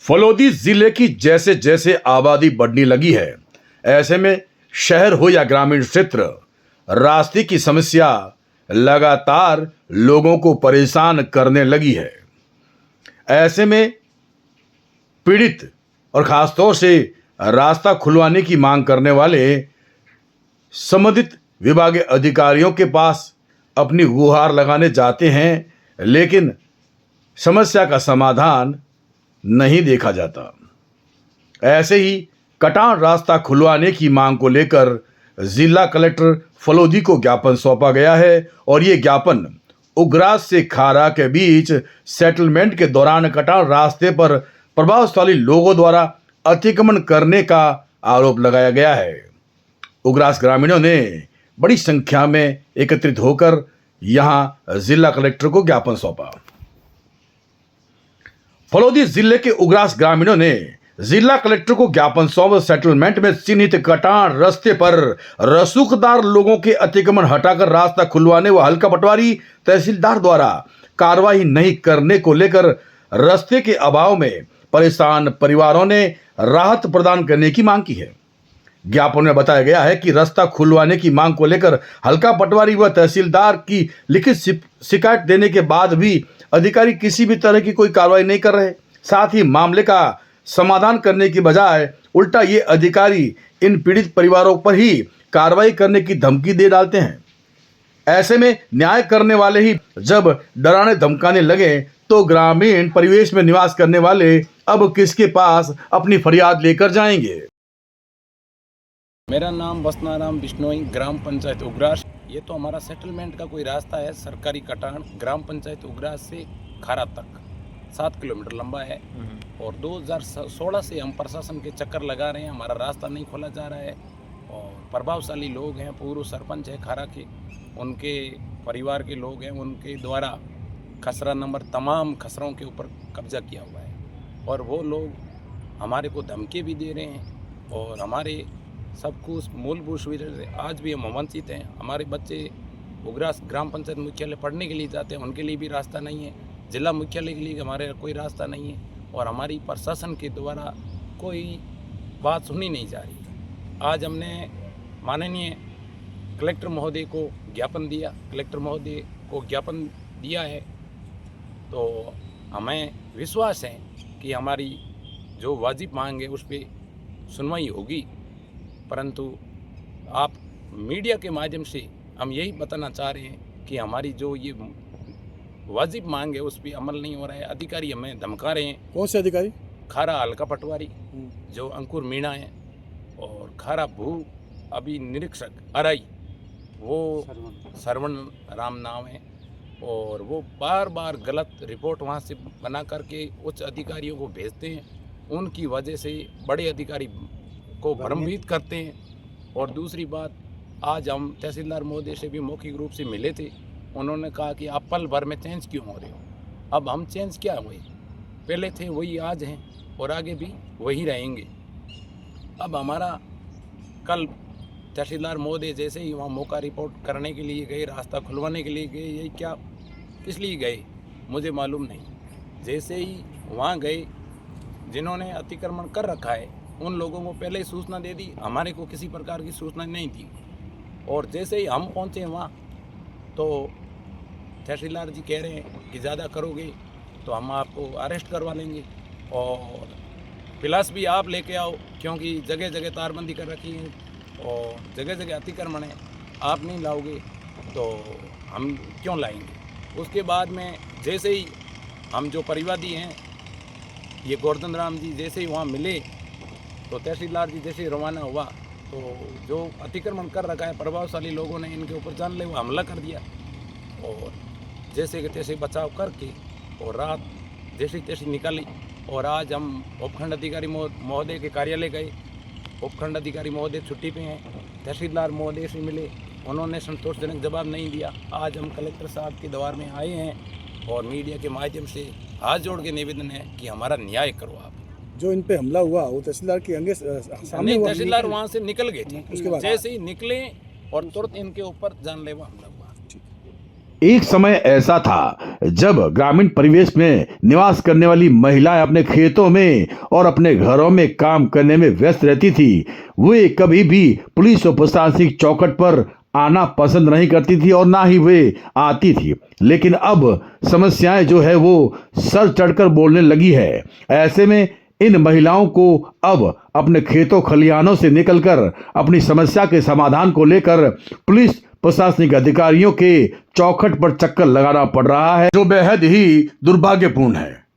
फलोदी जिले की जैसे जैसे आबादी बढ़ने लगी है, ऐसे में शहर हो या ग्रामीण क्षेत्र, रास्ते की समस्या लगातार लोगों को परेशान करने लगी है। ऐसे में पीड़ित और खासतौर से रास्ता खुलवाने की मांग करने वाले संबंधित विभागीय अधिकारियों के पास अपनी गुहार लगाने जाते हैं, लेकिन समस्या का समाधान नहीं देखा जाता। ऐसे ही कटान रास्ता खुलवाने की मांग को लेकर जिला कलेक्टर फलोदी को ज्ञापन सौंपा गया है और ये ज्ञापन उग्रास से खारा के बीच सेटलमेंट के दौरान कटान रास्ते पर प्रभावशाली लोगों द्वारा अतिक्रमण करने का आरोप लगाया गया है। उग्रास ग्रामीणों ने बड़ी संख्या में एकत्रित होकर यहां जिला कलेक्टर को ज्ञापन सौंपा। फलोदी जिले के उग्रास ग्रामीणों ने जिला कलेक्टर को ज्ञापन सौंप सेटलमेंट में चिन्हित कटान रास्ते पर रसूखदार लोगों के अतिक्रमण हटाकर रास्ता खुलवाने व हल्का पटवारी तहसीलदार द्वारा कार्रवाई नहीं करने को लेकर रास्ते के अभाव में परेशान परिवारों ने राहत प्रदान करने की मांग की है। ज्ञापन में बताया गया है कि रास्ता खुलवाने की मांग को लेकर हल्का पटवारी व तहसीलदार की लिखित शिकायत देने के बाद भी अधिकारी किसी भी तरह की कोई कार्रवाई नहीं कर रहे। साथ ही मामले का समाधान करने की बजाय उल्टा ये अधिकारी इन पीड़ित परिवारों पर ही कार्रवाई करने की धमकी दे डालते हैं। ऐसे में न्याय करने वाले ही जब डराने धमकाने लगे तो ग्रामीण परिवेश में निवास करने वाले अब किसके पास अपनी फरियाद लेकर जाएंगे। मेरा नाम बसनाराम बिश्नोई, ग्राम पंचायत उग्रास। ये तो हमारा सेटलमेंट का कोई रास्ता है, सरकारी कटान ग्राम पंचायत उग्रास से खारा तक 7 किलोमीटर लंबा है और 2016 से हम प्रशासन के चक्कर लगा रहे हैं, हमारा रास्ता नहीं खोला जा रहा है। और प्रभावशाली लोग हैं, पूर्व सरपंच है खारा के, उनके परिवार के लोग हैं, उनके द्वारा खसरा नंबर तमाम खसरों के ऊपर कब्जा किया हुआ है और वो लोग हमारे को धमकी भी दे रहे हैं और हमारे सब कुछ मूलभूत सुविधा से आज भी हम वंचित हैं। हमारे बच्चे उग्रास ग्राम पंचायत मुख्यालय पढ़ने के लिए जाते हैं, उनके लिए भी रास्ता नहीं है, जिला मुख्यालय के लिए हमारे कोई रास्ता नहीं है और हमारी प्रशासन के द्वारा कोई बात सुनी नहीं जा रही। आज हमने माननीय कलेक्टर महोदय को ज्ञापन दिया, कलेक्टर महोदय को ज्ञापन दिया है तो हमें विश्वास है कि हमारी जो वाजिब मांग है उस पर सुनवाई होगी। परंतु आप मीडिया के माध्यम से हम यही बताना चाह रहे हैं कि हमारी जो ये वाजिब मांग है उस पर अमल नहीं हो रहा है। अधिकारी हमें धमका रहे हैं। कौन से अधिकारी? खारा हल्का पटवारी जो अंकुर मीणा है और खारा भू अभी निरीक्षक अराई वो सरवण राम नाम है और वो बार बार गलत रिपोर्ट वहाँ से बना करके उच्च अधिकारियों को भेजते हैं। उनकी वजह से बड़े अधिकारी को भ्रमित करते हैं। और दूसरी बात, आज हम तहसीलदार महोदय से भी मौखिक रूप से मिले थे, उन्होंने कहा कि आप पल भर में चेंज क्यों हो रहे हो। अब हम चेंज क्या हुए, पहले थे वही आज हैं और आगे भी वही रहेंगे। अब हमारा कल तहसीलदार महोदय जैसे ही वहाँ मौका रिपोर्ट करने के लिए गए, रास्ता खुलवाने के लिए गए, यही क्या किस लिए गए मुझे मालूम नहीं। जैसे ही वहाँ गए, जिन्होंने अतिक्रमण कर रखा है उन लोगों को पहले ही सूचना दे दी, हमारे को किसी प्रकार की सूचना नहीं दी। और जैसे ही हम पहुँचे वहाँ तो तहसीलदार जी कह रहे हैं कि ज़्यादा करोगे तो हम आपको अरेस्ट करवा लेंगे और प्लस भी आप लेके आओ, क्योंकि जगह जगह तारबंदी कर रखी है और जगह जगह अतिक्रमण है, आप नहीं लाओगे तो हम क्यों लाएंगे। उसके बाद में जैसे ही हम जो परिवादी हैं ये गोवर्धन राम जी जैसे ही वहाँ मिले तो तहसीलदार जी जैसे रवाना हुआ तो जो अतिक्रमण कर रखा है प्रभावशाली लोगों ने इनके ऊपर जानलेवा हमला कर दिया और जैसे कि तैसे बचाव करके और रात जैसी तैसी निकाली। और आज हम उपखंड अधिकारी महोदय के कार्यालय गए, उपखंड अधिकारी महोदय छुट्टी पे हैं, तहसीलदार महोदय से मिले, उन्होंने संतोषजनक जवाब नहीं दिया। आज हम कलेक्टर साहब के द्वार में आए हैं और मीडिया के माध्यम से हाथ जोड़ के निवेदन है कि हमारा न्याय करो। आप जो इन पे हमला हुआ वो तहसीलदार के अंगे सामने नहीं, तहसीलदार वहाँ से निकल गए थे, उसके बाद जैसे ही निकले और तुरंत इनके ऊपर जानलेवा हमला हुआ। एक समय ऐसा था जब ग्रामीण परिवेश में निवास करने वाली महिलाएं अपने खेतों में और अपने घरों में काम करने में व्यस्त रहती थी। वे कभी भी पुलिस और प्रशासनिक चौखट पर आना पसंद नहीं करती थी और ना ही वे आती थी। लेकिन अब समस्याएं जो है वो सर चढ़कर बोलने लगी है। ऐसे में इन महिलाओं को अब अपने खेतों खलिहानों से निकलकर अपनी समस्या के समाधान को लेकर पुलिस प्रशासनिक अधिकारियों के चौखट पर चक्कर लगाना पड़ रहा है, जो बेहद ही दुर्भाग्यपूर्ण है।